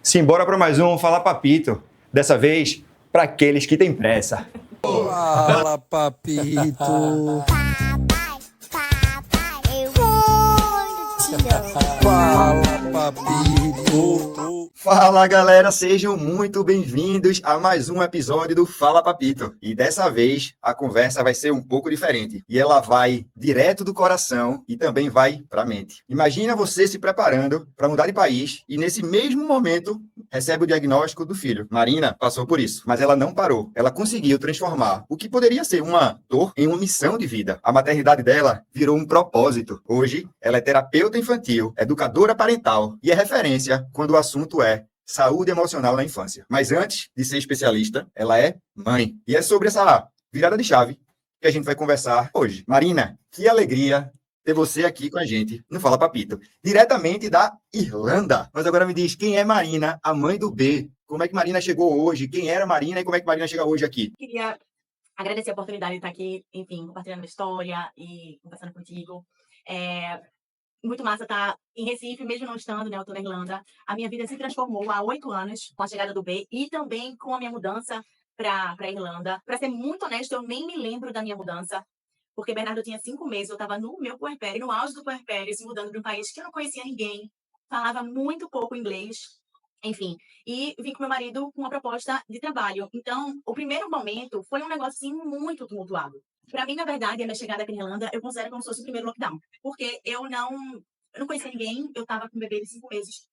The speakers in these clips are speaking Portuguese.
Simbora para mais um Fala Papito. Dessa vez, para aqueles que têm pressa. Fala, papito. Papai, eu vou te dar. Fala, papito. Fala, galera, sejam muito bem-vindos a mais um episódio do Fala Papito. E dessa vez a conversa vai ser um pouco diferente. E ela vai direto do coração e também vai para a mente. Imagina você se preparando para mudar de país e nesse mesmo momento recebe o diagnóstico do filho. Marina passou por isso, mas ela não parou. Ela conseguiu transformar o que poderia ser uma dor em uma missão de vida. A maternidade dela virou um propósito. Hoje, ela é terapeuta infantil, educadora parental e é referência quando o assunto é saúde emocional na infância. Mas antes de ser especialista, ela é mãe. E é sobre essa virada de chave que a gente vai conversar hoje. Marina, que alegria ter você aqui com a gente no Fala Papito, diretamente da Irlanda. Mas agora me diz, quem é Marina, a mãe do B? Como é que Marina chegou hoje? Quem era Marina e como é que Marina chega hoje aqui? Queria agradecer a oportunidade de estar aqui, enfim, compartilhando a história e conversando contigo. É muito massa estar em Recife, mesmo não estando, né? Eu estou na Irlanda. A minha vida se transformou há 8 anos com a chegada do B e também com a minha mudança para a Irlanda. Para ser muito honesta, eu nem me lembro da minha mudança, porque Bernardo tinha 5 meses, eu estava no meu puerpério, no auge do puerpério, se mudando para um país que eu não conhecia ninguém, falava muito pouco inglês. Enfim, e vim com meu marido com uma proposta de trabalho. Então, o primeiro momento foi um negócio assim, muito tumultuado. Para mim, na verdade, a minha chegada aqui na Irlanda, eu considero como se fosse o primeiro lockdown. Porque eu não conhecia ninguém, eu estava com um bebê de 5 meses,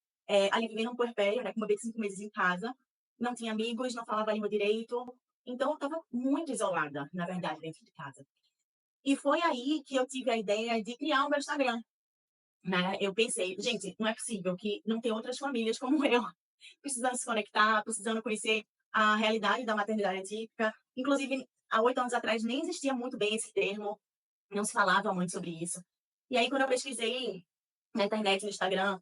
ali vivendo um puerpério, né, com um bebê de 5 meses em casa. Não tinha amigos, não falava a língua direito. Então, eu estava muito isolada, na verdade, dentro de casa. E foi aí que eu tive a ideia de criar o meu Instagram. Né? Eu pensei, gente, não é possível que não tem outras famílias como eu, precisando se conectar, precisando conhecer a realidade da maternidade atípica. Inclusive, há 8 anos atrás nem existia muito bem esse termo, não se falava muito sobre isso. E aí, quando eu pesquisei na internet, no Instagram,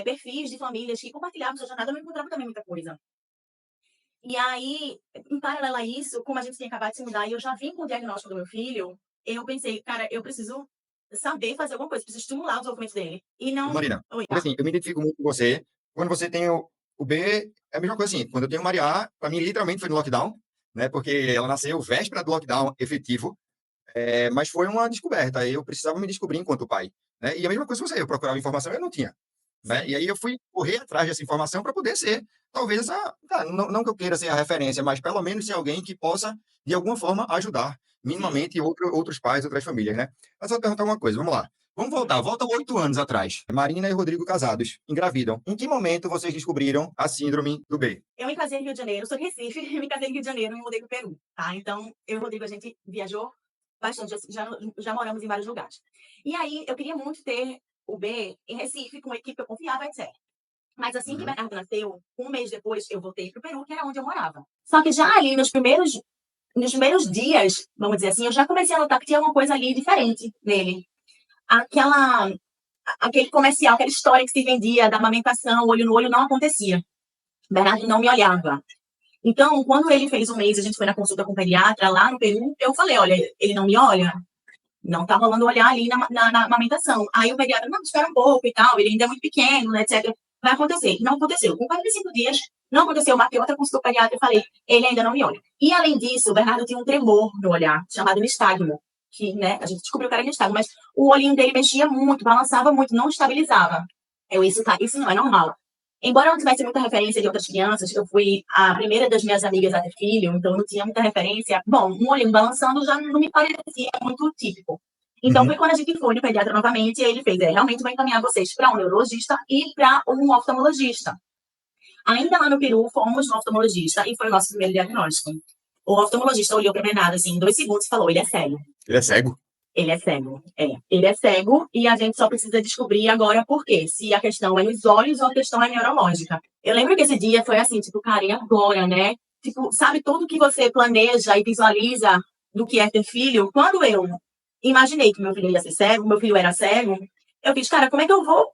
perfis de famílias que compartilhavam sua jornada, eu não encontrava também muita coisa. E aí, em paralelo a isso, como a gente tinha acabado de se mudar e eu já vim com o diagnóstico do meu filho, eu pensei, cara, eu preciso saber fazer alguma coisa, preciso estimular o desenvolvimento dele. E não. Marina, Oi, porque assim, eu me identifico muito com você. Quando você tem o B, é a mesma coisa assim. Quando eu tenho Maria A, para mim literalmente foi no lockdown, né? Porque ela nasceu véspera do lockdown efetivo. Mas foi uma descoberta. Eu precisava me descobrir enquanto pai, né? E a mesma coisa que você, eu procurava informação e eu não tinha, né? E aí eu fui correr atrás dessa informação para poder ser, talvez, não que eu queira ser a referência, mas pelo menos ser alguém que possa, de alguma forma, ajudar minimamente outros pais, outras famílias, né? Mas eu vou perguntar uma coisa, vamos lá. Vamos voltar, volta 8 anos atrás. Marina e Rodrigo casados, engravidam. Em que momento vocês descobriram a síndrome do B? Eu me casei no Rio de Janeiro, sou de Recife, me casei no Rio de Janeiro e me mudei para o Peru, tá? Então, eu e o Rodrigo, a gente viajou bastante, já moramos em vários lugares. E aí, eu queria muito ter o B em Recife, com uma equipe que eu confiava, etc. Mas assim que Bernardo nasceu, um mês depois, eu voltei para o Peru, que era onde eu morava. Só que já ali, nos primeiros dias, vamos dizer assim, eu já comecei a notar que tinha uma coisa ali diferente nele. Aquele comercial, aquela história que se vendia da amamentação, olho no olho, não acontecia. Bernardo não me olhava. Então, quando ele fez um mês, a gente foi na consulta com o pediatra lá no Peru, eu falei, olha, ele não me olha, não tá rolando olhar ali na amamentação. Aí o pediatra, não, espera um pouco e tal, ele ainda é muito pequeno, né, etc. Vai acontecer. Não aconteceu. Com 45 dias, não aconteceu. Eu marquei outra consulta com o pediatra e falei, ele ainda não me olha. E, além disso, o Bernardo tinha um tremor no olhar, chamado nistagmo, que, né, a gente descobriu que era nistagmo, mas o olhinho dele mexia muito, balançava muito, não estabilizava. Isso não é normal. Embora eu não tivesse muita referência de outras crianças, eu fui a primeira das minhas amigas a ter filho, então eu não tinha muita referência. Bom, um olhinho balançando já não me parecia muito típico. Então, foi quando a gente foi no pediatra novamente, e ele fez, realmente vai encaminhar vocês para um neurologista e para um oftalmologista. Ainda lá no Peru, fomos no oftalmologista e foi o nosso primeiro diagnóstico. O oftalmologista olhou para Bernardo assim, em 2 segundos e falou, ele é cego. Ele é cego? Ele é cego, Ele é cego e a gente só precisa descobrir agora por quê. Se a questão é nos olhos ou a questão é neurológica. Eu lembro que esse dia foi assim, tipo, cara, e agora, né? Tipo, sabe tudo que você planeja e visualiza do que é ter filho? Quando eu imaginei que meu filho ia ser cego, meu filho era cego, eu fiz, cara, como é que eu vou?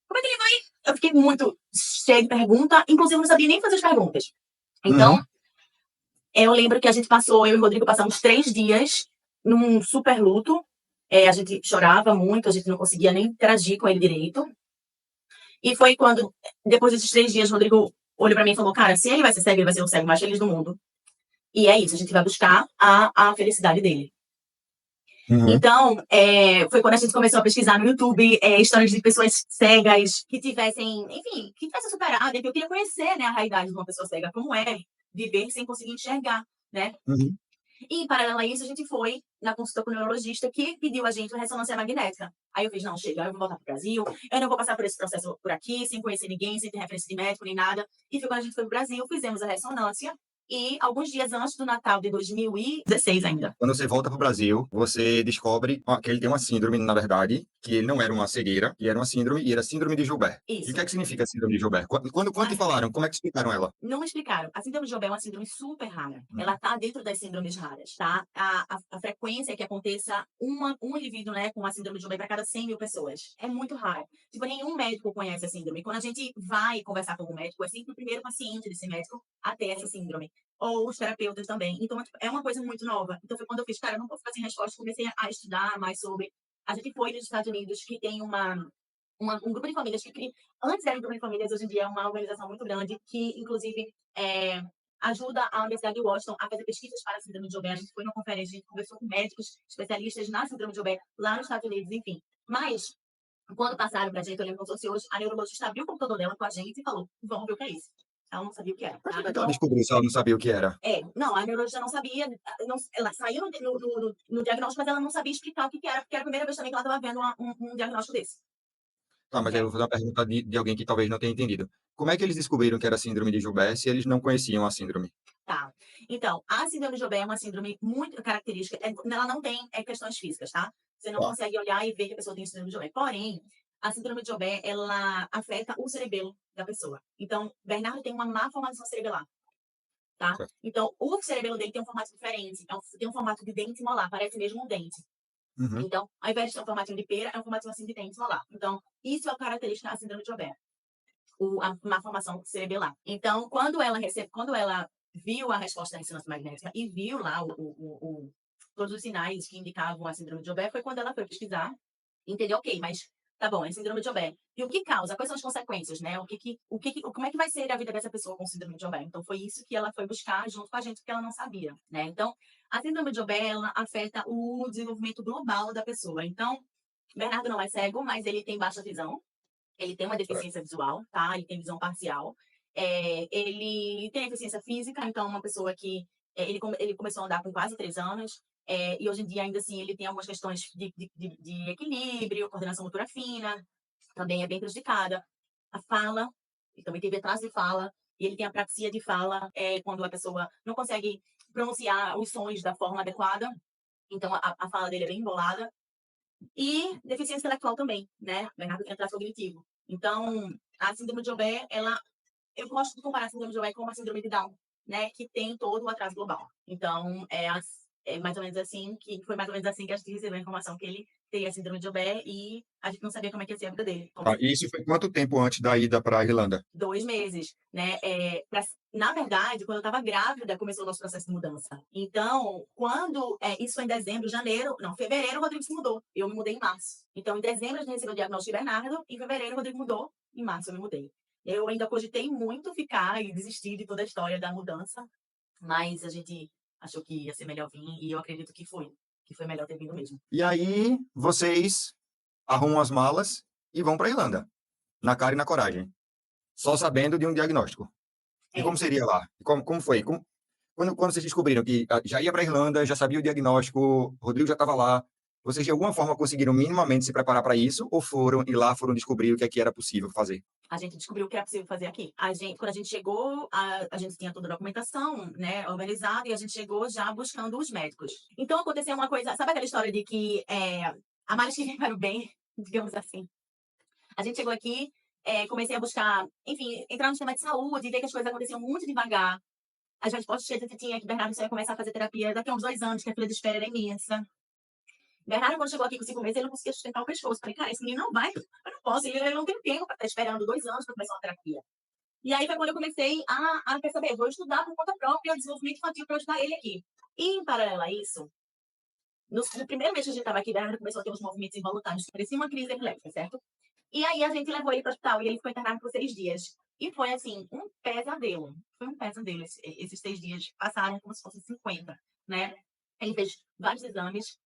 Como é que ele vai? Eu fiquei muito cheia de pergunta, inclusive eu não sabia nem fazer as perguntas. Então, eu lembro que a gente passou, eu e o Rodrigo passamos 3 dias num super luto. A gente chorava muito, a gente não conseguia nem interagir com ele direito. E foi quando, depois desses 3 dias, o Rodrigo olhou pra mim e falou, cara, se ele vai ser cego, ele vai ser o cego mais feliz do mundo. E é isso, a gente vai buscar a felicidade dele. Uhum. Então, foi quando a gente começou a pesquisar no YouTube histórias de pessoas cegas que tivessem, enfim, que tivessem superado, porque eu queria conhecer, né, a realidade de uma pessoa cega, como é viver sem conseguir enxergar, né? Uhum. E, em paralelo a isso, a gente foi na consulta com o neurologista que pediu a gente uma ressonância magnética. Aí eu fiz, não, chega, eu vou voltar pro Brasil, eu não vou passar por esse processo por aqui, sem conhecer ninguém, sem ter referência de médico, nem nada. E foi quando a gente foi pro Brasil, fizemos a ressonância, e alguns dias antes do Natal de 2016 ainda. Quando você volta para o Brasil, você descobre que ele tem uma síndrome, na verdade, que ele não era uma cegueira, e era uma síndrome, e era síndrome de Gilbert. E o Isso. que é que significa síndrome de Gilbert? Quando te falaram, como é que explicaram ela? Não me explicaram. A síndrome de Gilbert é uma síndrome super rara. Ela tá dentro das síndromes raras, tá? A frequência é que aconteça um indivíduo, né, com a síndrome de Gilbert para cada 100 mil pessoas. É muito raro. Tipo, nenhum médico conhece a síndrome. Quando a gente vai conversar com o médico, é sempre o primeiro paciente desse médico a ter essa síndrome. Ou os terapeutas também. Então, é uma coisa muito nova. Então, foi quando eu fiz, cara, eu não posso ficar sem resposta. Comecei a estudar mais sobre. A gente foi nos Estados Unidos, que tem um grupo de famílias que antes era um grupo de famílias, hoje em dia é uma organização muito grande que, inclusive, ajuda a Universidade de Washington a fazer pesquisas para a síndrome de Gilbert. A gente foi numa conferência, a gente conversou com médicos especialistas na síndrome de Gilbert lá nos Estados Unidos, enfim. Mas, quando passaram para a gente, eu lembro como se fosse hoje, a neurologista abriu o computador dela com a gente e falou, vamos ver o que é isso. Ela não sabia o que era. Mas Tá? como é que ela descobriu se ela não sabia o que era? Não, a neurologista não sabia, ela saiu no diagnóstico, mas ela não sabia explicar o que era, porque era a primeira vez também que ela estava vendo um diagnóstico desse. Tá, mas aí eu vou fazer uma pergunta de alguém que talvez não tenha entendido. Como é que eles descobriram que era síndrome de Gilbert se eles não conheciam a síndrome? Tá. Então, a síndrome de Gilbert é uma síndrome muito característica. Ela não tem questões físicas, tá? Você não Tá. consegue olhar e ver que a pessoa tem síndrome de Gilbert. Porém, a síndrome de Gilbert, ela afeta o cerebelo da pessoa. Então, Bernardo tem uma má formação cerebelar, tá? Certo. Então, o cerebelo dele tem um formato diferente. Então, tem um formato de dente molar, parece mesmo um dente. Uhum. Então, ao invés de ter um formatinho de pera, é um formatinho assim de dente molar. Então, isso é a característica da síndrome de Gilbert. A má formação cerebelar. Então, quando ela viu a resposta da ressonância magnética e viu lá todos os sinais que indicavam a síndrome de Gilbert, foi quando ela foi pesquisar e entendeu, ok, mas tá bom, é síndrome de Gilbert. E o que causa? Quais são as consequências, né? Como é que vai ser a vida dessa pessoa com síndrome de Gilbert? Então, foi isso que ela foi buscar junto com a gente, porque ela não sabia, né? Então, a síndrome de Gilbert, ela afeta o desenvolvimento global da pessoa. Então, Bernardo não é cego, mas ele tem baixa visão. Ele tem uma deficiência visual, tá? Ele tem visão parcial. Ele tem deficiência física, então uma pessoa que ele começou a andar com quase 3 anos, e hoje em dia ainda assim ele tem algumas questões de equilíbrio, coordenação motora fina, também é bem prejudicada. A fala, ele também teve atraso de fala, e ele tem apraxia de fala, quando a pessoa não consegue pronunciar os sons da forma adequada, então a fala dele é bem embolada. E deficiência intelectual também, né? Bernardo tem atraso cognitivo. Então, a síndrome de Gilbert, eu gosto de comparar a síndrome de Gilbert com a síndrome de Down, né? Que tem todo o atraso global. Então, mais ou menos assim, foi mais ou menos assim que a gente recebeu a informação que ele teria a síndrome de Gilbert e a gente não sabia como é que ia ser a vida dele. Tá, e isso foi quanto tempo antes da ida para a Irlanda? 2 meses, né? Na verdade, quando eu estava grávida, começou o nosso processo de mudança. Então, isso foi em dezembro, fevereiro, o Rodrigo se mudou. Eu me mudei em março. Então, em dezembro, a gente recebeu o diagnóstico de Bernardo, em fevereiro, o Rodrigo mudou, em março eu me mudei. Eu ainda cogitei muito ficar e desistir de toda a história da mudança, mas a gente achou que ia ser melhor vir e eu acredito que foi melhor ter vindo mesmo. E aí, vocês arrumam as malas e vão para a Irlanda, na cara e na coragem, só sabendo de um diagnóstico. E É. como seria lá? Como foi? Quando vocês descobriram que já ia para a Irlanda, já sabia o diagnóstico, o Rodrigo já estava lá, vocês de alguma forma conseguiram minimamente se preparar para isso ou foram descobrir o que é que era possível fazer? A gente descobriu o que era possível fazer aqui. Quando a gente chegou, a gente tinha toda a documentação, né, organizada, e a gente chegou já buscando os médicos. Então, aconteceu uma coisa, sabe aquela história de que a males que vem para o bem, digamos assim? A gente chegou aqui, comecei a buscar, enfim, entrar no sistema de saúde, ver que as coisas aconteciam muito devagar. As respostas que a gente tinha que Bernardo só ia começar a fazer terapia daqui a uns 2 anos, que a fila de espera era imensa. Bernardo, quando chegou aqui com 5 meses, ele não conseguia sustentar o pescoço. Falei, cara, esse menino não vai, eu não posso, ele não tem tempo para estar esperando 2 anos para começar uma terapia. E aí foi quando eu comecei a perceber, vou estudar por conta própria o desenvolvimento infantil para ajudar ele aqui. E, em paralelo a isso, no primeiro mês que a gente estava aqui, Bernardo começou a ter uns movimentos involuntários, que parecia uma crise epiléptica, certo? E aí a gente levou ele para o hospital e ele ficou internado por 6 dias. E foi, assim, um pesadelo. Foi um pesadelo. Esses 3 dias passaram como se fossem 50, né. Ele fez vários exames,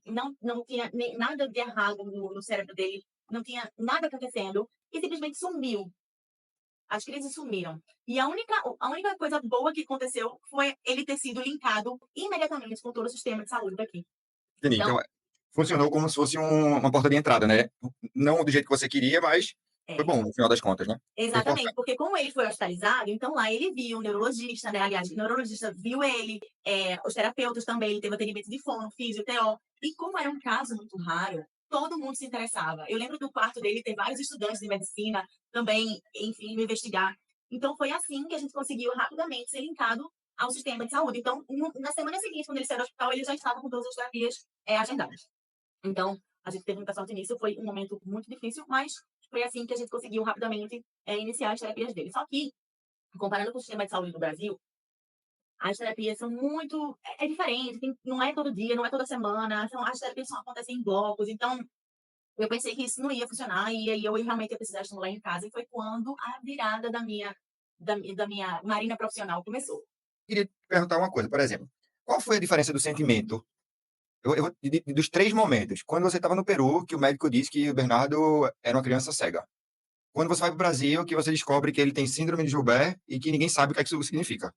não tinha nem nada de errado no cérebro dele, não tinha nada acontecendo e simplesmente sumiu. As crises sumiram. E a única coisa boa que aconteceu foi ele ter sido linkado imediatamente com todo o sistema de saúde daqui. Entendi. Então, Então, funcionou como se fosse uma porta de entrada, né? Não do jeito que você queria, mas foi é. bom no final das contas, né? Foi Exatamente, importante. porque como ele foi hospitalizado, então lá ele viu um neurologista, né, aliás, o neurologista viu ele, os terapeutas também, ele teve atendimento de fono, físio, TO, e como era um caso muito raro, todo mundo se interessava. Eu lembro do quarto dele ter vários estudantes de medicina também, enfim, me investigar. Então foi assim que a gente conseguiu rapidamente ser linkado ao sistema de saúde. Então, na semana seguinte, quando ele saiu do hospital, ele já estava com todas as terapias, agendadas. Então, a gente teve muita sorte nisso, foi um momento muito difícil, mas foi assim que a gente conseguiu rapidamente, iniciar as terapias dele. Só que, comparando com o sistema de saúde do Brasil, as terapias são muito é diferente, não é todo dia, não é toda semana, as terapias só acontecem em blocos, então eu pensei que isso não ia funcionar, e aí eu realmente ia precisar estimular em casa, e foi quando a virada da minha marina profissional começou. Queria te perguntar uma coisa, por exemplo, qual foi a diferença do sentimento? Dos 3 momentos. Quando você estava no Peru, que o médico disse que o Bernardo era uma criança cega. Quando você vai para o Brasil, que você descobre que ele tem síndrome de Gilbert e que ninguém sabe o que é que isso significa.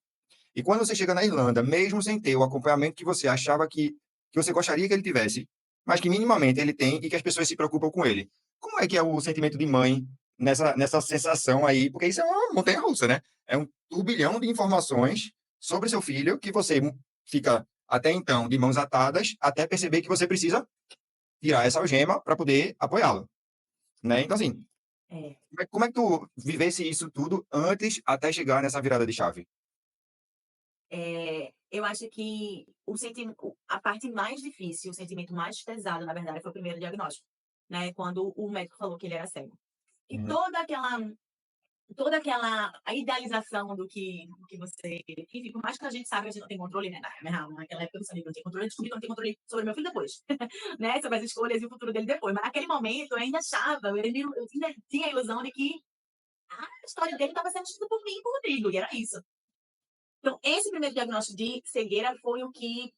E quando você chega na Irlanda, mesmo sem ter o acompanhamento que você achava que você gostaria que ele tivesse, mas que minimamente ele tem e que as pessoas se preocupam com ele. Como é que é o sentimento de mãe nessa sensação aí? Porque isso é uma montanha-russa, né? É um turbilhão de informações sobre seu filho que você fica até então de mãos atadas até perceber que você precisa tirar essa algema para poder apoiá-lo, né? Então, assim, É. como é que tu vivesse isso tudo antes até chegar nessa virada de chave? Eu acho que a parte mais difícil, o sentimento mais pesado, na verdade, foi o primeiro diagnóstico, né? Quando o médico falou que ele era cego. E Uhum. toda aquela a idealização do que você. Enfim, por mais que a gente saiba que a gente não tem controle, né? Naquela época eu não sabia que eu não tinha controle, eu descobri que eu não tenho controle sobre meu filho depois, né? Sobre as escolhas e o futuro dele depois. Mas naquele momento eu ainda achava, eu ainda tinha a ilusão de que a história dele estava sendo escrita por mim e por Rodrigo, e era isso. Então, esse primeiro diagnóstico de cegueira foi o que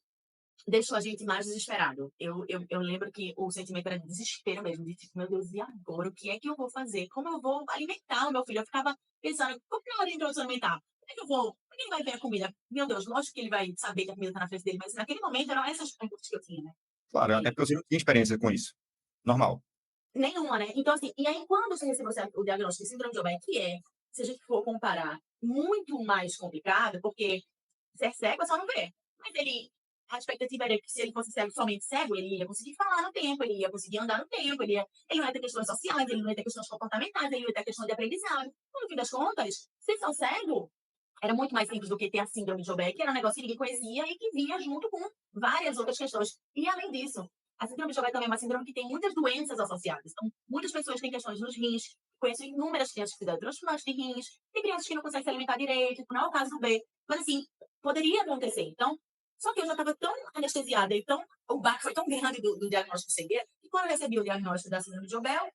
deixou a gente mais desesperado. Eu lembro que o sentimento era de desespero mesmo, de tipo, meu Deus, e agora? O que é que eu vou fazer? Como eu vou alimentar o meu filho? Eu ficava pensando, como na hora de introdução alimentar? Como é que eu vou? Como é que ele vai ver a comida? Meu Deus, lógico que ele vai saber que a comida está na frente dele, mas naquele momento eram essas perguntas que eu tinha, né? Claro, até E porque você não tinha experiência com isso. Normal. nenhuma, né? Então, assim, e aí quando você recebeu o diagnóstico de síndrome de Ober, que é, se a gente for comparar, muito mais complicado, porque ser cego é só não ver. Mas a expectativa era que se ele fosse cego, somente cego, ele ia conseguir falar no tempo, ele ia conseguir andar no tempo, ele não ia ter questões sociais, ele não ia ter questões comportamentais, ele não ia ter questão de aprendizado. No fim das contas, ser só cego era muito mais simples do que ter a síndrome de Joubert, que era um negócio que ninguém conhecia e que vinha junto com várias outras questões. E além disso, a síndrome de Joubert também é uma síndrome que tem muitas doenças associadas. Então, muitas pessoas têm questões nos rins. Conheço inúmeras crianças que fizeram transplante de rins. Tem crianças que não conseguem se alimentar direito, não é o caso do B. Mas assim, poderia acontecer. Então, só que eu já estava tão anestesiada e o baque foi tão grande do diagnóstico de cegueira, que quando eu recebi o diagnóstico da síndrome de Joubert,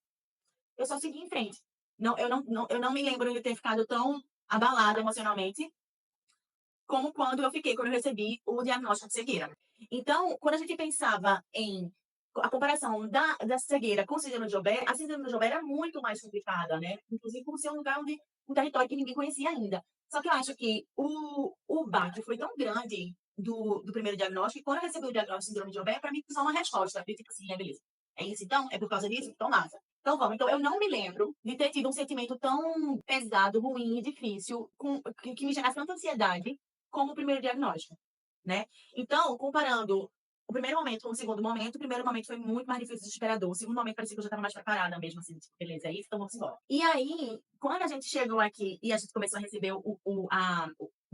eu só segui em frente. Não, eu não me lembro de ter ficado tão abalada emocionalmente como quando eu recebi o diagnóstico de cegueira. Então, quando a gente pensava em a comparação da cegueira com a síndrome de Joubert, a síndrome de Joubert era muito mais complicada, né? Inclusive por ser um território que ninguém conhecia ainda. Só que eu acho que o baque foi tão grande do primeiro diagnóstico, que quando eu recebi o diagnóstico de síndrome de Joubert, para mim foi só uma resposta. Eu, tipo assim, é beleza. É isso então? É por causa disso? Então, massa. Então, vamos. Então, eu não me lembro de ter tido um sentimento tão pesado, ruim e difícil, que me gerasse tanta ansiedade como o primeiro diagnóstico, né? Então, comparando o primeiro momento com o segundo momento, o primeiro momento foi muito mais difícil e desesperador. O segundo momento parecia que eu já estava mais preparada mesmo, assim, tipo, beleza, é isso, então vamos embora. E aí, quando a gente chegou aqui e a gente começou a receber o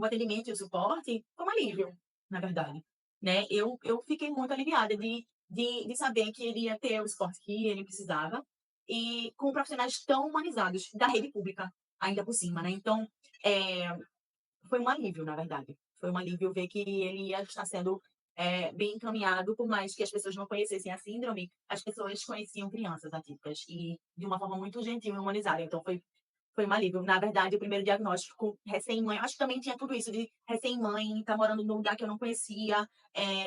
atendimento e o suporte, foi um alívio, na verdade, né? Eu fiquei muito aliviada de saber que ele ia ter o suporte que ele precisava e com profissionais tão humanizados da rede pública, ainda por cima, né? Então, é, foi um alívio, na verdade. Foi um alívio ver que ele ia estar sendo bem encaminhado, por mais que as pessoas não conhecessem a síndrome, as pessoas conheciam crianças atípicas e de uma forma muito gentil e humanizada. Então, foi foi um alívio. Na verdade, o primeiro diagnóstico recém-mãe, acho que também tinha tudo isso de recém-mãe, estar morando num lugar que eu não conhecia,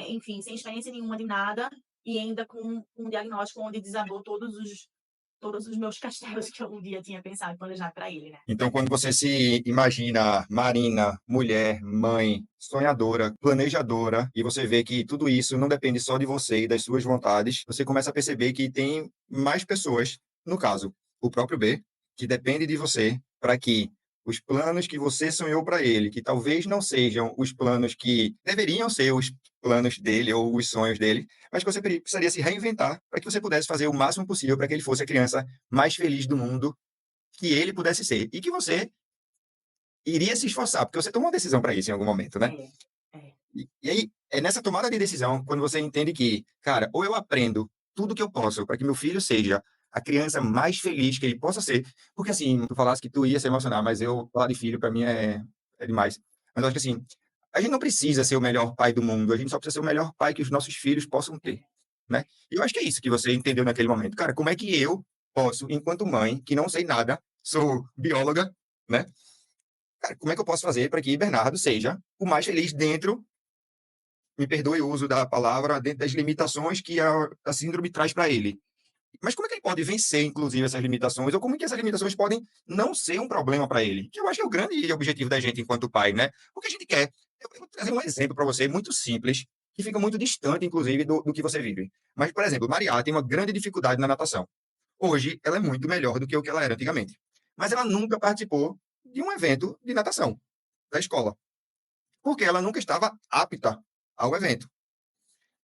enfim, sem experiência nenhuma de nada, e ainda com um diagnóstico onde desabou todos os meus castelos que eu um dia tinha pensado em planejar para ele, né? Então, quando você se imagina Marina, mulher, mãe, sonhadora, planejadora, e você vê que tudo isso não depende só de você e das suas vontades, você começa a perceber que tem mais pessoas, no caso, o próprio B, que depende de você para que os planos que você sonhou para ele, que talvez não sejam os planos que deveriam ser os planos dele ou os sonhos dele, mas que você precisaria se reinventar para que você pudesse fazer o máximo possível para que ele fosse a criança mais feliz do mundo que ele pudesse ser e que você iria se esforçar, porque você tomou uma decisão para isso em algum momento, né? É. E aí, é nessa tomada de decisão, quando você entende que, cara, ou eu aprendo tudo que eu posso para que meu filho seja a criança mais feliz que ele possa ser, porque assim, tu falasse que tu ia se emocionar, mas eu falar de filho para mim é demais. Mas eu acho que assim, a gente não precisa ser o melhor pai do mundo, a gente só precisa ser o melhor pai que os nossos filhos possam ter, né? E eu acho que é isso que você entendeu naquele momento. Cara, como é que eu posso, enquanto mãe, que não sei nada, sou bióloga, né? Cara, como é que eu posso fazer para que Bernardo seja o mais feliz dentro, me perdoe o uso da palavra, dentro das limitações que a síndrome traz para ele? Mas como é que ele pode vencer, inclusive, essas limitações? Ou como é que essas limitações podem não ser um problema para ele? Que eu acho que é o grande objetivo da gente enquanto pai, né? O que a gente quer. Eu vou trazer um exemplo para você, muito simples, que fica muito distante, inclusive, do que você vive. Mas, por exemplo, Maria tem uma grande dificuldade na natação. Hoje, ela é muito melhor do que o que ela era antigamente. Mas ela nunca participou de um evento de natação da escola, porque ela nunca estava apta ao evento.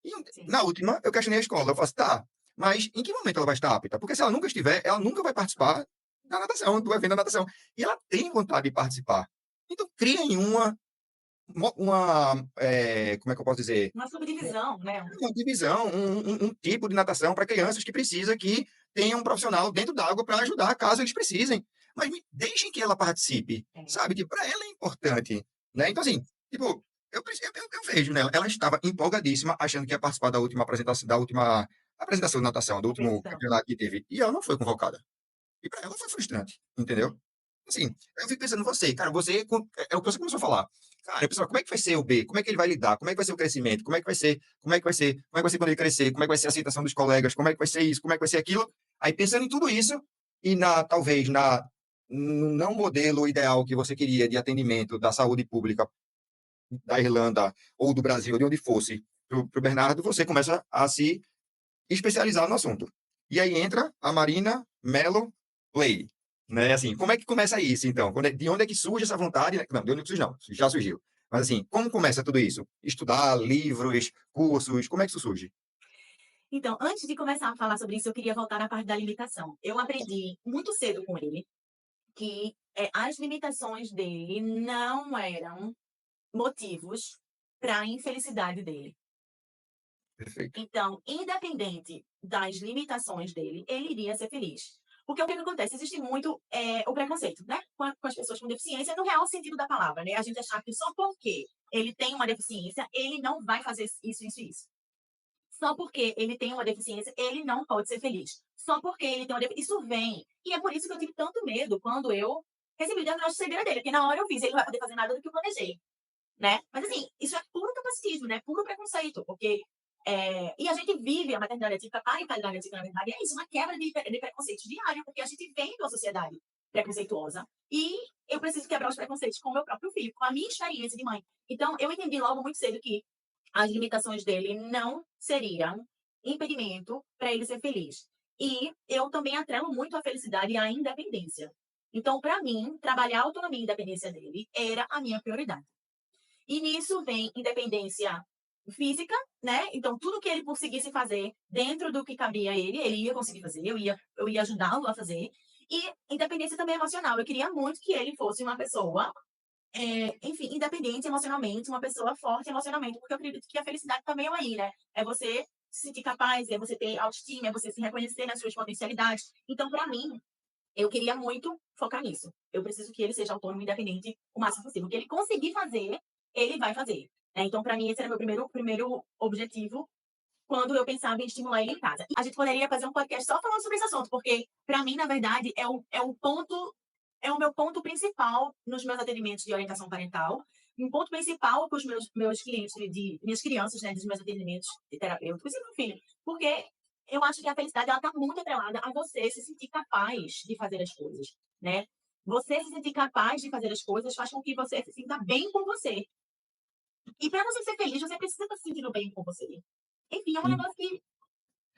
E Sim. na última, eu questionei a escola. Eu falei assim, tá, mas em que momento ela vai estar apta? Porque se ela nunca estiver, ela nunca vai participar da natação, do evento da natação. E ela tem vontade de participar. Então, criem como é que eu posso dizer? Uma subdivisão, né? Uma divisão, um tipo de natação para crianças que precisa que tenha um profissional dentro da água para ajudar caso eles precisem. Mas deixem que ela participe, sabe? Que para ela é importante, né? Então, assim, tipo, eu vejo nela, ela estava empolgadíssima, achando que ia participar da última apresentação de natação, do último Competição. campeonato que teve, e ela não foi convocada. E para ela foi frustrante, entendeu? Assim, eu fico pensando, você, cara, é o que você começou a falar. Cara, pessoal, como é que vai ser o B? Como é que ele vai lidar? Como é que vai ser o crescimento? Como é que vai ser? Como é que vai ser quando ele crescer? Como é que vai ser a aceitação dos colegas? Como é que vai ser isso? Como é que vai ser aquilo? Aí pensando em tudo isso e talvez no não modelo ideal que você queria de atendimento da saúde pública da Irlanda ou do Brasil, de onde fosse, para o Bernardo, você começa a se especializar no assunto. E aí entra a Marina Mello Play. Né? Assim, como é que começa isso, então? De onde é que surge essa vontade? Não, de onde é que surge, não. Já surgiu. Mas, assim, como começa tudo isso? Estudar, livros, cursos, como é que isso surge? Então, antes de começar a falar sobre isso, eu queria voltar na parte da limitação. Eu aprendi muito cedo com ele que as limitações dele não eram motivos para a infelicidade dele. Perfeito. Então, independente das limitações dele, ele iria ser feliz. Porque o que acontece? Existe muito o preconceito, né? Com as pessoas com deficiência, no real sentido da palavra, né? A gente achar que só porque ele tem uma deficiência, ele não vai fazer isso, isso e isso. Só porque ele tem uma deficiência, ele não pode ser feliz. Só porque ele tem uma deficiência. Isso vem. E é por isso que eu tive tanto medo quando eu recebi o diagnóstico de cegueira dele. Porque na hora eu fiz, ele não vai poder fazer nada do que eu planejei. Né? Mas assim, isso é puro capacitismo, né? Puro preconceito. Porque. E a gente vive a maternidade atípica, a parentalidade atípica, na verdade, é isso, uma quebra de preconceito diário, porque a gente vem de uma sociedade preconceituosa. E eu preciso quebrar os preconceitos com o meu próprio filho, com a minha experiência de mãe. Então, eu entendi logo muito cedo que as limitações dele não seriam impedimento para ele ser feliz. E eu também atrelo muito a felicidade e a independência. Então, para mim, trabalhar a autonomia e independência dele era a minha prioridade. E nisso vem independência física, né? Então, tudo que ele conseguisse fazer dentro do que cabia a ele, ele ia conseguir fazer, eu ia ajudá-lo a fazer. E independência também emocional. Eu queria muito que ele fosse uma pessoa enfim, independente emocionalmente, uma pessoa forte emocionalmente, porque eu acredito que a felicidade também é aí, né? É você se sentir capaz, é você ter autoestima, é você se reconhecer nas suas potencialidades. Então, para mim, eu queria muito focar nisso. Eu preciso que ele seja autônomo e independente o máximo possível. O que ele conseguir fazer, ele vai fazer. Né? Então, para mim, esse era meu primeiro objetivo quando eu pensava em estimular ele em casa. A gente poderia fazer um podcast só falando sobre esse assunto, porque, para mim, na verdade, é o ponto é o meu ponto principal nos meus atendimentos de orientação parental, um ponto principal com os meus clientes, minhas crianças, né, dos meus atendimentos terapêuticos e meu filho, porque eu acho que a felicidade ela está muito atrelada a você se sentir capaz de fazer as coisas, né? Você se sentir capaz de fazer as coisas faz com que você se sinta bem com você. E para você ser feliz, você precisa estar se sentindo bem com você. Enfim, é um negócio que.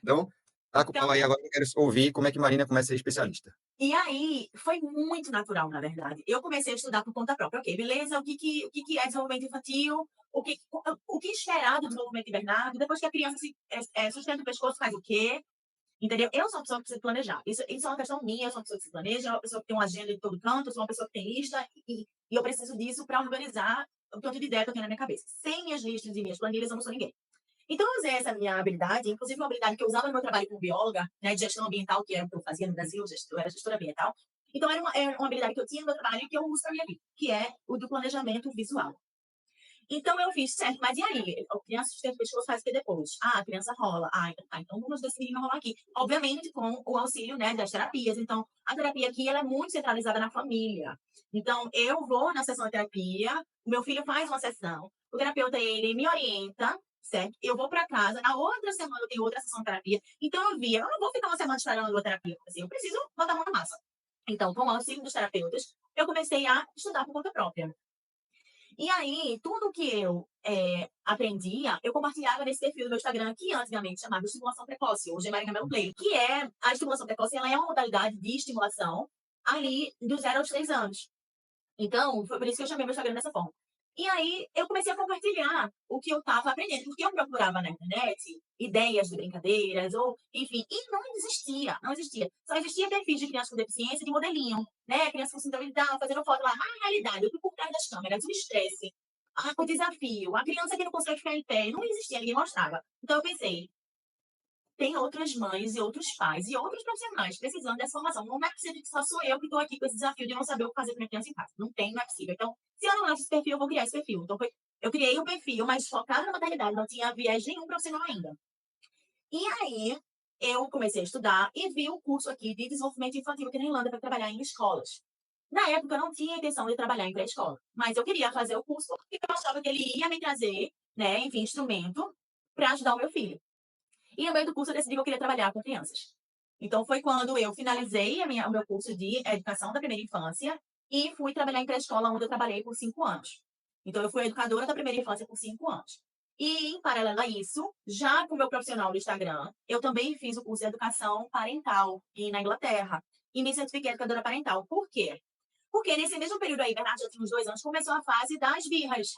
Então, tá com o Então, pau aí agora, eu quero ouvir como é que Marina começa a ser especialista. e aí, foi muito natural, na verdade. Eu comecei a estudar por conta própria. Ok, beleza, o que é desenvolvimento infantil? O que esperar do desenvolvimento invernado? Depois que a criança sustenta o pescoço, faz o quê? Entendeu? Eu sou uma pessoa que precisa planejar. Isso é uma questão minha, eu sou uma pessoa que se planeja, uma pessoa que tem uma agenda de todo canto, eu sou uma pessoa que tem lista e eu preciso disso para organizar o tanto de ideia que eu tenho na minha cabeça. Sem minhas listas e minhas planilhas, eu não sou ninguém. Então, eu usei essa minha habilidade, inclusive uma habilidade que eu usava no meu trabalho como bióloga, né, de gestão ambiental, que era o que eu fazia no Brasil, eu era gestora ambiental. Então, era uma habilidade que eu tinha no meu trabalho e que eu uso para minha vida, que é o do planejamento visual. Então, eu fiz, certo, mas e aí? A criança sustenta o pescoço, faz o que depois? Ah, a criança rola. Ah, então vamos decidir não rolar aqui. Obviamente, com o auxílio, né, das terapias. Então, a terapia aqui, ela é muito centralizada na família. Então, eu vou na sessão de terapia, o meu filho faz uma sessão, o terapeuta, ele me orienta, certo? Eu vou para casa, na outra semana eu tenho outra sessão de terapia. Então, eu não vou ficar uma semana esperando a terapia. Assim, eu preciso botar a mão na massa. Então, com o auxílio dos terapeutas, eu comecei a estudar por conta própria. E aí, tudo que eu aprendia, eu compartilhava nesse perfil do meu Instagram, que antigamente chamava estimulação precoce, hoje é Maria Camelo Play, que é a estimulação precoce, ela é uma modalidade de estimulação ali do 0 aos 3 anos. Então, foi por isso que eu chamei meu Instagram dessa forma. E aí, eu comecei a compartilhar o que eu estava aprendendo, porque eu procurava na internet ideias de brincadeiras, ou, enfim, e não existia, não existia. Só existia perfis de crianças com deficiência de modelinho, né? Crianças com síndrome de Down, fazendo foto lá. Mas, na realidade, o que por trás das câmeras, o estresse, o desafio, a criança que não consegue ficar em pé, não existia, ninguém mostrava. Então, eu pensei, tem outras mães e outros pais e outros profissionais precisando dessa formação. Não é possível que só sou eu que estou aqui com esse desafio de não saber o que fazer com minha criança em casa. Não tem, não é possível. Então, se eu não lanço esse perfil, eu vou criar esse perfil. Então, eu criei um perfil, mas focado na maternidade, não tinha viés nenhum profissional ainda. E aí, eu comecei a estudar e vi o curso aqui de desenvolvimento infantil aqui na Irlanda para trabalhar em escolas. Na época, eu não tinha intenção de trabalhar em pré-escola, mas eu queria fazer o curso porque eu achava que ele ia me trazer, né, enfim, instrumento para ajudar o meu filho. E no meio do curso eu decidi que eu queria trabalhar com crianças. Então foi quando eu finalizei o meu curso de educação da primeira infância e fui trabalhar em pré-escola, onde eu trabalhei por 5 anos. Então eu fui educadora da primeira infância por 5 anos. E, em paralelo a isso, já com o meu profissional no Instagram, eu também fiz o curso de educação parental na Inglaterra. E me certifiquei educadora parental. Por quê? Porque nesse mesmo período aí, Bernardo já tinha uns 2 anos, começou a fase das birras.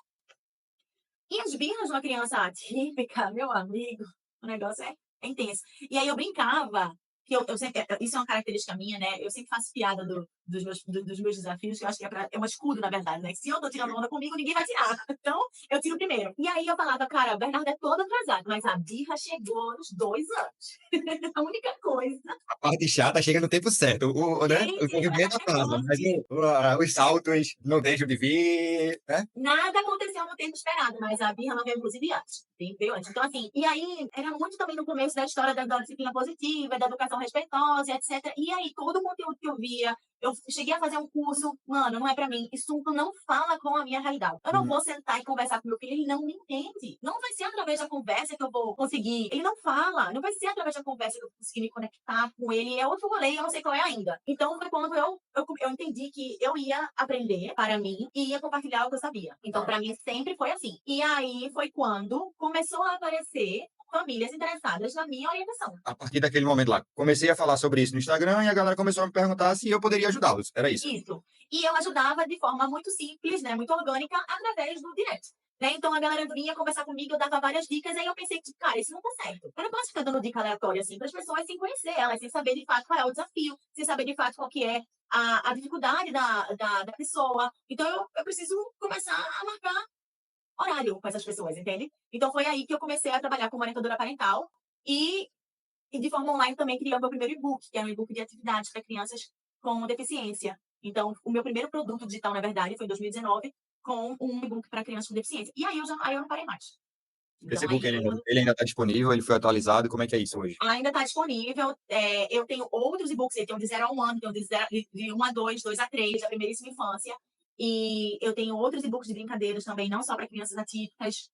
E as birras de uma criança atípica, meu amigo, o negócio é intenso. E aí eu brincava, que eu sempre, isso é uma característica minha, né? Eu sempre faço piada dos meus desafios, que eu acho que é um escudo, na verdade, né? Que se eu tô tirando onda comigo, ninguém vai tirar. Então, eu tiro primeiro. E aí eu falava, cara, o Bernardo é todo atrasado, mas a birra chegou nos 2 anos. A única coisa. A parte chata chega no tempo certo, né? O movimento atrasa, mas os saltos não deixam de vir, né? Nada aconteceu no tempo esperado, mas a birra não veio, inclusive, antes. Veio antes. Então, assim, e aí, era muito também no começo da história da disciplina positiva, da educação respeitosa, etc. E aí, todo o conteúdo que eu via, eu cheguei a fazer um curso, mano, não é pra mim. Isso não fala com a minha realidade. Eu não vou sentar e conversar com meu filho, ele não me entende. Não vai ser através da conversa que eu vou conseguir. Ele não fala, não vai ser através da conversa que eu vou conseguir me conectar com ele. É outro rolê, eu não sei qual é ainda. Então, foi quando eu entendi que eu ia aprender para mim e ia compartilhar o que eu sabia. Então, para mim, sempre foi assim. E aí foi quando começou a aparecer famílias interessadas na minha orientação. A partir daquele momento lá, comecei a falar sobre isso no Instagram e a galera começou a me perguntar se eu poderia ajudá-los. Era isso. Isso. E eu ajudava de forma muito simples, né, muito orgânica, através do direct. Né? Então a galera vinha conversar comigo, eu dava várias dicas, aí eu pensei, tipo, cara, isso não tá certo. Eu não posso ficar dando dica aleatória assim para as pessoas sem conhecer elas, sem saber de fato qual é o desafio, sem saber de fato qual que é a dificuldade da pessoa. Então eu preciso começar a marcar horário com essas pessoas, entende? Então foi aí que eu comecei a trabalhar como orientadora parental e de forma online também criei o meu primeiro e-book, que é um e-book de atividades para crianças com deficiência. Então, o meu primeiro produto digital, na verdade, foi em 2019, com um e-book para crianças com deficiência. E aí eu não parei mais. Esse Então, e-book aí, ele ainda está disponível, ele foi atualizado, como é que é isso hoje? ainda está disponível. Eu tenho outros e-books, eu tenho de 0 a 1 ano, tenho de 1 a 2, 2 a 3, da primeiríssima infância. E eu tenho outros e-books de brincadeiras também, não só para crianças atípicas.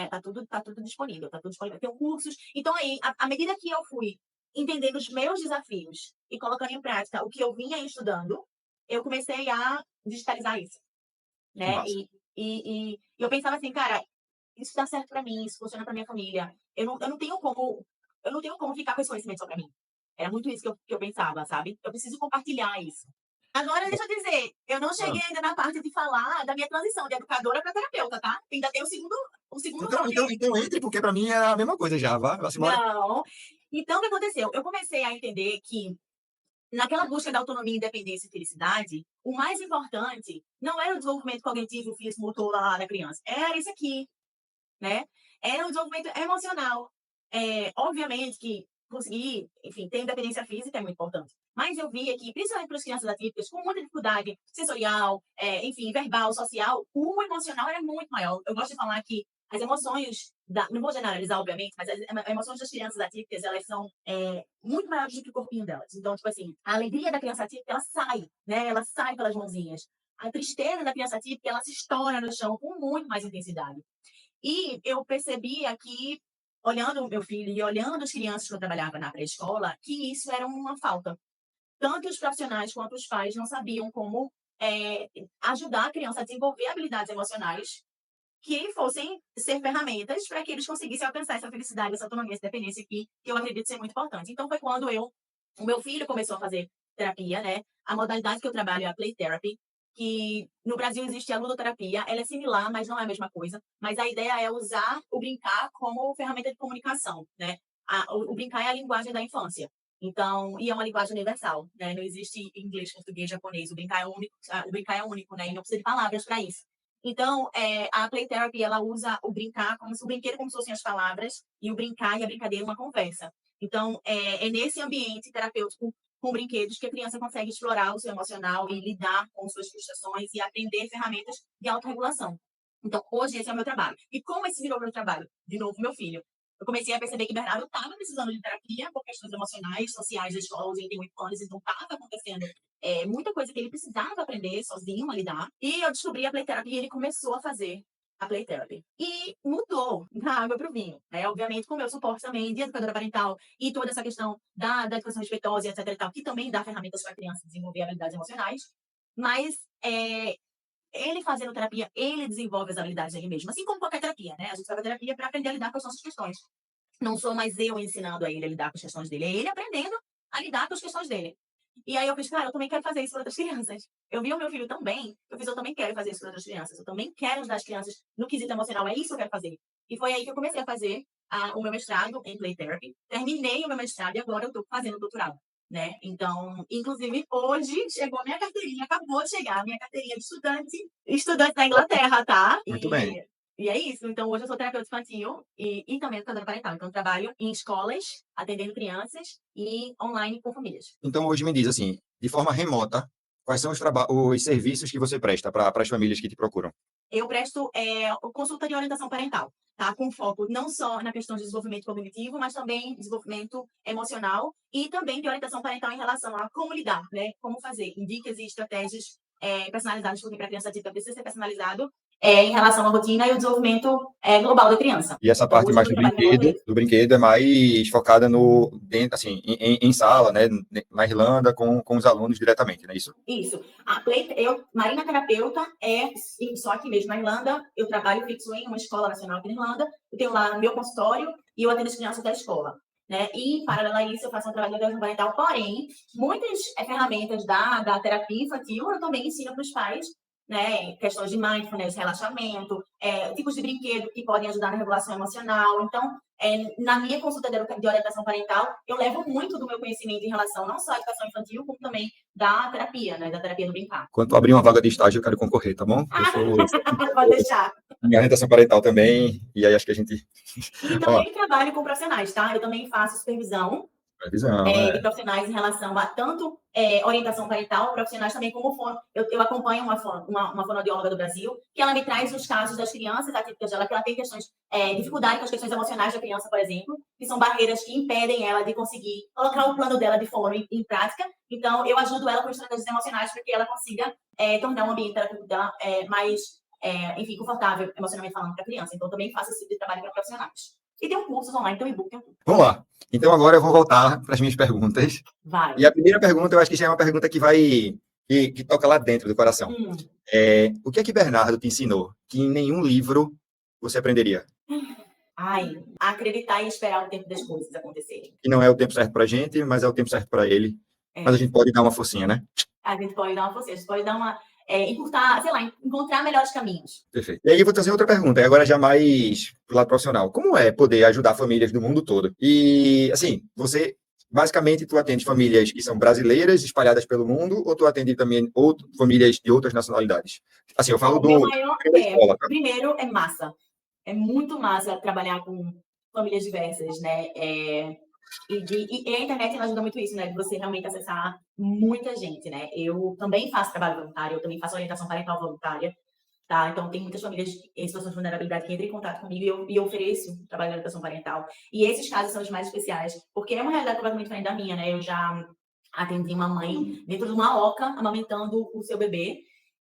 Tá tudo disponível, tá tudo disponível. Eu tenho cursos. Então, aí, à medida que eu fui entendendo os meus desafios e colocando em prática o que eu vinha estudando, eu comecei a digitalizar isso, Que né? massa. E eu pensava assim, cara, isso dá certo para mim, isso funciona para minha família. Eu não tenho como ficar com esse conhecimento só para mim. Era muito isso que eu pensava, sabe? Eu preciso compartilhar isso. Agora, deixa eu dizer, eu não Ah, cheguei ainda na parte de falar da minha transição de educadora para terapeuta, tá? Ainda tem o segundo nome. então entre, porque para mim é a mesma coisa já. Vá se embora. Não. Então, o que aconteceu? Eu comecei a entender que, naquela busca da autonomia, independência e felicidade, o mais importante não era o desenvolvimento cognitivo, físico, motor lá da criança. Era isso aqui, né? Era um desenvolvimento emocional. Obviamente que conseguir, enfim, ter independência física é muito importante. Mas eu via que, principalmente para as crianças atípicas, com muita dificuldade sensorial, enfim, verbal, social, o emocional era muito maior. Eu gosto de falar que as emoções, não vou generalizar, obviamente, mas as emoções das crianças atípicas, elas são muito maiores do que o corpinho delas. Então, tipo assim, a alegria da criança atípica, ela sai, né? Ela sai pelas mãozinhas. A tristeza da criança atípica, ela se estoura no chão com muito mais intensidade. E eu percebia que, olhando o meu filho e olhando as crianças que eu trabalhava na pré-escola, que isso era uma falta. Tanto os profissionais quanto os pais não sabiam como ajudar a criança a desenvolver habilidades emocionais que fossem ser ferramentas para que eles conseguissem alcançar essa felicidade, essa autonomia, essa dependência que eu acredito ser muito importante. Então, foi quando o meu filho começou a fazer terapia, né? A modalidade que eu trabalho é a play therapy, que no Brasil existe a ludoterapia, ela é similar, mas não é a mesma coisa. Mas a ideia é usar o brincar como ferramenta de comunicação, né? O brincar é a linguagem da infância. Então, e é uma linguagem universal, né? Não existe inglês, português, japonês. O brincar é único, né? E não precisa de palavras para isso. Então, a play therapy, ela usa o brincar como se o brinquedo como se fossem as palavras e o brincar e a brincadeira uma conversa. Então, é nesse ambiente terapêutico com brinquedos que a criança consegue explorar o seu emocional e lidar com suas frustrações e aprender ferramentas de autorregulação. Então, hoje esse é o meu trabalho. E como esse virou meu trabalho? De novo, meu filho. Eu comecei a perceber que Bernardo estava precisando de terapia por questões emocionais, sociais da escola, hoje ele tem 8 anos, então estava acontecendo muita coisa que ele precisava aprender sozinho a lidar. E eu descobri a play therapy e ele começou a fazer a play therapy. E mudou da água para o vinho. Obviamente, com o meu suporte também de educadora parental e toda essa questão da educação respeitosa, etc. E tal, que também dá ferramentas para a criança desenvolver habilidades emocionais. Mas ele fazendo terapia, ele desenvolve as habilidades dele mesmo. Assim como qualquer terapia, né? A gente faz a terapia para aprender a lidar com as nossas questões. Não sou mais eu ensinando a ele a lidar com as questões dele, é ele aprendendo a lidar com as questões dele. E aí eu fiz, cara, eu também quero fazer isso para outras crianças. Eu vi o meu filho também, eu também quero fazer isso para outras crianças. Eu também quero ajudar as crianças no quesito emocional, é isso que eu quero fazer. E foi aí que eu comecei a fazer o meu mestrado em play therapy. Terminei o meu mestrado e agora eu estou fazendo o doutorado, né? Então, inclusive, hoje chegou a minha carteirinha, acabou de chegar a minha carteirinha de estudante da Inglaterra, tá? Muito bem. E é isso. Então, hoje eu sou terapeuta infantil e também educadora parental. Então, eu trabalho em escolas, atendendo crianças e online com famílias. Então hoje me diz assim, de forma remota, quais são os serviços que você presta para as famílias que te procuram? Eu presto consulta de orientação parental, tá? Com foco não só na questão de desenvolvimento cognitivo, mas também desenvolvimento emocional e também de orientação parental em relação a como lidar, né? Como fazer, dicas e estratégias personalizadas, porque para a criança atípica precisa ser personalizado em relação à rotina e o desenvolvimento global da criança. E essa Então, parte hoje, mais eu trabalho do brinquedo é mais focada no dentro, assim, em sala, né? Na Irlanda, com os alunos diretamente, não é isso? Isso. Marina terapeuta só aqui mesmo na Irlanda. Eu trabalho fixo em uma escola nacional aqui na Irlanda. Eu tenho lá meu consultório e eu atendo as crianças da escola, né? E, paralelo a isso, eu faço um trabalho de educação parental. Porém, muitas ferramentas da terapia infantil eu também ensino para os pais, né? Questões de mindfulness, relaxamento, tipos de brinquedo que podem ajudar na regulação emocional. Então, na minha consulta de orientação parental, eu levo muito do meu conhecimento em relação não só à educação infantil, como também da terapia, né? Da terapia do brincar. Quando tu abrir uma vaga de estágio, eu quero concorrer, tá bom? Eu sou Pode deixar. minha orientação parental também, e aí acho que a gente... E Ó, também trabalho com profissionais, tá? Eu também faço supervisão Previsão, de profissionais em relação a tanto orientação parental, profissionais também como fono. Eu acompanho uma fonoaudióloga do Brasil, que ela me traz os casos das crianças atípicas dela, que ela tem questões, dificuldade com as questões emocionais da criança, por exemplo, que são barreiras que impedem ela de conseguir colocar o plano dela de fono em prática. Então, eu ajudo ela com estratégias emocionais para que ela consiga tornar o ambiente terapêutico dela mais, enfim, confortável emocionalmente falando para a criança. Então, também faço esse tipo de trabalho para profissionais. E tem um curso online, tem um e-book, tem um tudo. Vamos lá. Então agora eu vou voltar para as minhas perguntas. Vai. E a primeira pergunta, eu acho que já é uma pergunta que vai que toca lá dentro do coração. O que é que Bernardo te ensinou que em nenhum livro você aprenderia? Acreditar e esperar o tempo das coisas acontecerem. Que não é o tempo certo para a gente, mas é o tempo certo para ele. Mas a gente pode dar uma forcinha, né? A gente pode dar uma forcinha, a gente pode dar uma... encurtar, sei lá, encontrar melhores caminhos. Perfeito. E aí eu vou trazer outra pergunta, e agora já mais pro lado profissional. Como é poder ajudar famílias do mundo todo? E, assim, basicamente, tu atende famílias que são brasileiras, espalhadas pelo mundo, ou tu atende também famílias de outras nacionalidades? Assim, eu falo Meu maior, da escola, tá? primeiro, é massa. É muito massa trabalhar com famílias diversas, né? E a internet ela ajuda muito isso, né? De você realmente acessar muita gente, né? Eu também faço trabalho voluntário, eu também faço orientação parental voluntária, tá? Então, tem muitas famílias em situações de vulnerabilidade que entram em contato comigo e eu ofereço trabalho de orientação parental. E esses casos são os mais especiais, porque é uma realidade completamente diferente da minha, né? Eu já atendi uma mãe dentro de uma oca, amamentando o seu bebê.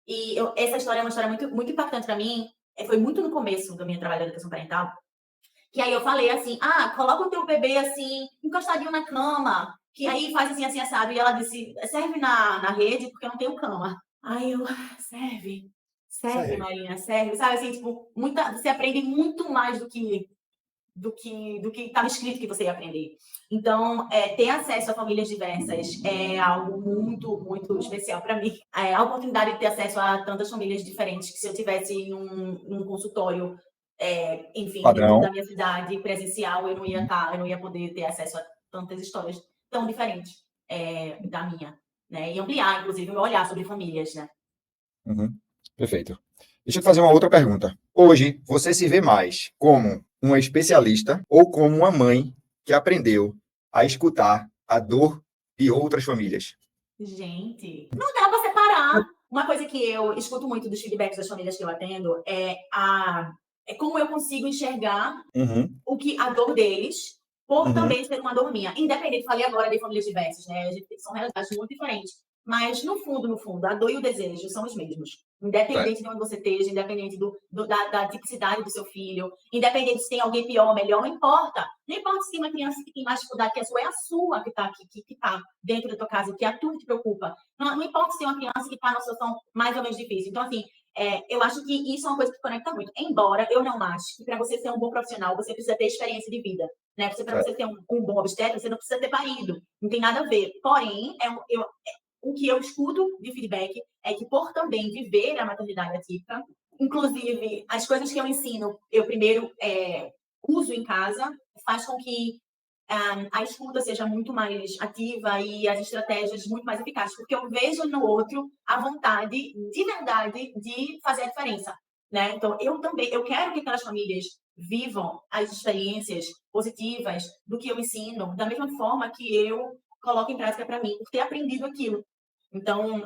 E essa história é uma história muito, muito impactante para mim. Foi muito no começo do meu trabalho de orientação parental. Que aí eu falei assim, coloca o teu bebê assim, encostadinho na cama, que aí faz assim, assim, assado. E ela disse, serve na rede, porque eu não tenho cama. Aí eu, serve, Marina, serve. Sabe assim, tipo, você aprende muito mais do que estava escrito que você ia aprender. Então, ter acesso a famílias diversas é algo muito, muito especial para mim. A oportunidade de ter acesso a tantas famílias diferentes, que se eu tivesse num consultório, enfim, dentro da minha cidade, presencial, eu não ia poder ter acesso a tantas histórias tão diferentes da minha, né? E ampliar, inclusive, o meu olhar sobre famílias, né? Perfeito. Deixa eu te fazer uma outra pergunta. Hoje, você se vê mais como uma especialista ou como uma mãe que aprendeu a escutar a dor de outras famílias? Gente, não dá para separar. Uma coisa que eu escuto muito dos feedbacks das famílias que eu atendo é como eu consigo enxergar a dor deles, por também ser uma dor minha. Independente, falei agora de famílias diversas, né? São realidades muito diferentes. Mas, no fundo, a dor e o desejo são os mesmos. Independente de onde você esteja, independente da tipicidade do seu filho, independente se tem alguém pior ou melhor, não importa. Não importa se tem uma criança que tem mais dificuldade que a sua, é a sua que está aqui, que está dentro da tua casa, que é a tua que te preocupa. Não importa se tem uma criança que está numa situação mais ou menos difícil. Então, assim, eu acho que isso é uma coisa que conecta muito. Embora eu não ache que para você ser um bom profissional, você precisa ter experiência de vida. Né? Para você ser um bom obstetra, você não precisa ter parido. Não tem nada a ver. Porém, o que eu escuto de feedback é que, por também viver a maternidade atípica, inclusive, as coisas que eu ensino, eu primeiro uso em casa, faz com que a escuta seja muito mais ativa e as estratégias muito mais eficazes, porque eu vejo no outro a vontade, de verdade, de fazer a diferença. Né? Então, eu quero que aquelas famílias vivam as experiências positivas do que eu ensino, da mesma forma que eu coloco em prática para mim, por ter aprendido aquilo. Então,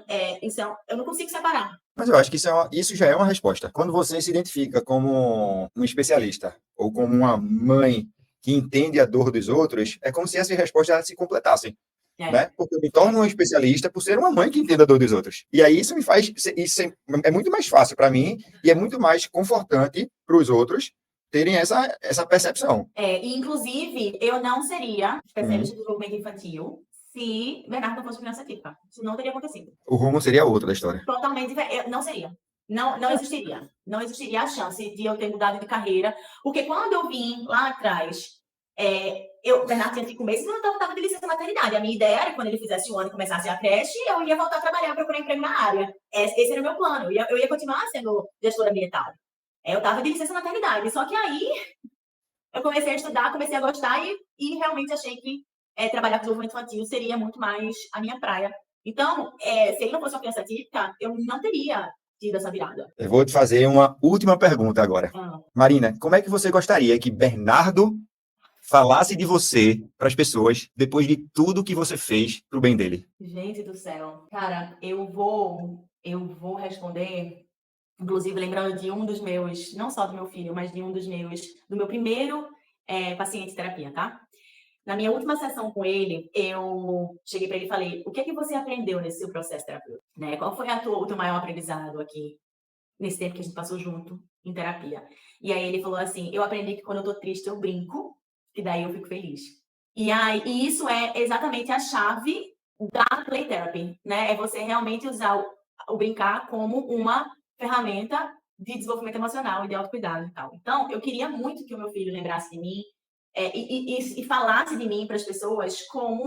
eu não consigo separar. Mas eu acho que isso já é uma resposta. Quando você se identifica como um especialista ou como uma mãe que entende a dor dos outros, é como se essas respostas se completassem. Né? Porque eu me torno um especialista por ser uma mãe que entende a dor dos outros. E aí isso me faz... Isso é muito mais fácil para mim e é muito mais confortante para os outros terem essa percepção. E, inclusive, eu não seria especialista de desenvolvimento infantil se Bernardo não fosse criança atípica. Isso não teria acontecido. O rumo seria outro da história. Totalmente diferente. Não seria. Não existiria. Não existiria a chance de eu ter mudado de carreira. Porque quando eu vim lá atrás, Bernardo tinha 5 meses e eu estava de licença maternidade. A minha ideia era que quando ele fizesse 1 ano e começasse a creche, eu ia voltar a trabalhar, procurar emprego na área. Esse era o meu plano. Eu ia continuar sendo gestora ambiental. Eu estava de licença maternidade. Só que aí eu comecei a estudar, comecei a gostar e realmente achei que trabalhar com desenvolvimento infantil seria muito mais a minha praia. Então, se ele não fosse uma criança atípica, eu não teria tido essa virada. Eu vou te fazer uma última pergunta agora. Marina, como é que você gostaria que Bernardo falasse de você para as pessoas depois de tudo que você fez pro bem dele? Gente do céu. Cara, eu vou responder, inclusive lembrando de um dos meus, não só do meu filho, mas de um dos meus, do meu primeiro paciente de terapia, tá? Na minha última sessão com ele, eu cheguei para ele e falei: o que é que você aprendeu nesse seu processo terapêutico? Né? Qual foi o teu maior aprendizado aqui, nesse tempo que a gente passou junto em terapia? E aí ele falou assim: eu aprendi que quando eu tô triste eu brinco, e daí eu fico feliz. E isso é exatamente a chave da play therapy, né? É você realmente usar o brincar como uma ferramenta de desenvolvimento emocional e de autocuidado e tal. Então, eu queria muito que o meu filho lembrasse de mim e falasse de mim para as pessoas como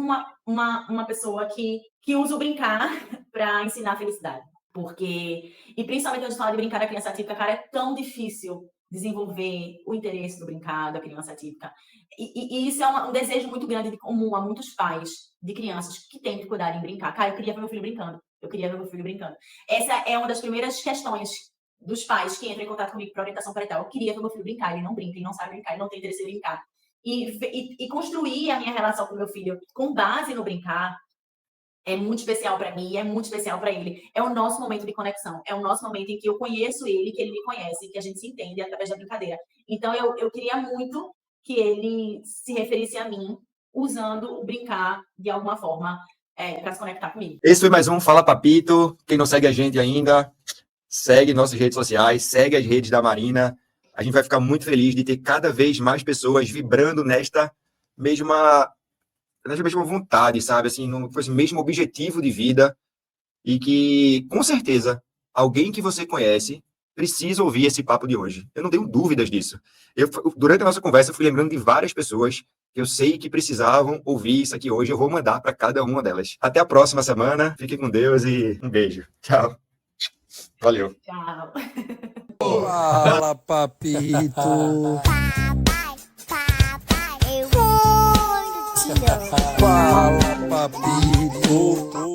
uma pessoa que usa o brincar para ensinar a felicidade. Porque, e principalmente quando a gente fala de brincar da criança atípica, cara, é tão difícil desenvolver o interesse do brincar da criança atípica. E isso é um desejo muito grande de comum a muitos pais de crianças que têm dificuldade em brincar. Cara, eu queria ver meu filho brincando. Eu queria ver meu filho brincando. Essa é uma das primeiras questões dos pais que entram em contato comigo para orientação parental. Eu queria ver meu filho brincar. Ele não brinca, ele não sabe brincar, ele não tem interesse em brincar. E construir a minha relação com meu filho com base no brincar é muito especial para mim, é muito especial para ele. É o nosso momento de conexão, é o nosso momento em que eu conheço ele, que ele me conhece, que a gente se entende através da brincadeira. Então, eu queria muito que ele se referisse a mim usando o brincar de alguma forma para se conectar comigo. Esse foi mais um Fala Papito. Quem não segue a gente ainda, segue nossas redes sociais, segue as redes da Marina. A gente vai ficar muito feliz de ter cada vez mais pessoas vibrando nesta mesma vontade, sabe? Assim, no mesmo objetivo de vida, e que, com certeza, alguém que você conhece precisa ouvir esse papo de hoje. Eu não tenho dúvidas disso. Durante a nossa conversa, eu fui lembrando de várias pessoas que eu sei que precisavam ouvir isso aqui hoje. Eu vou mandar para cada uma delas. Até a próxima semana. Fique com Deus e um beijo. Tchau. Valeu. Tchau. Fala, papito. Papai, papai, eu vou te dar. Fala, papito.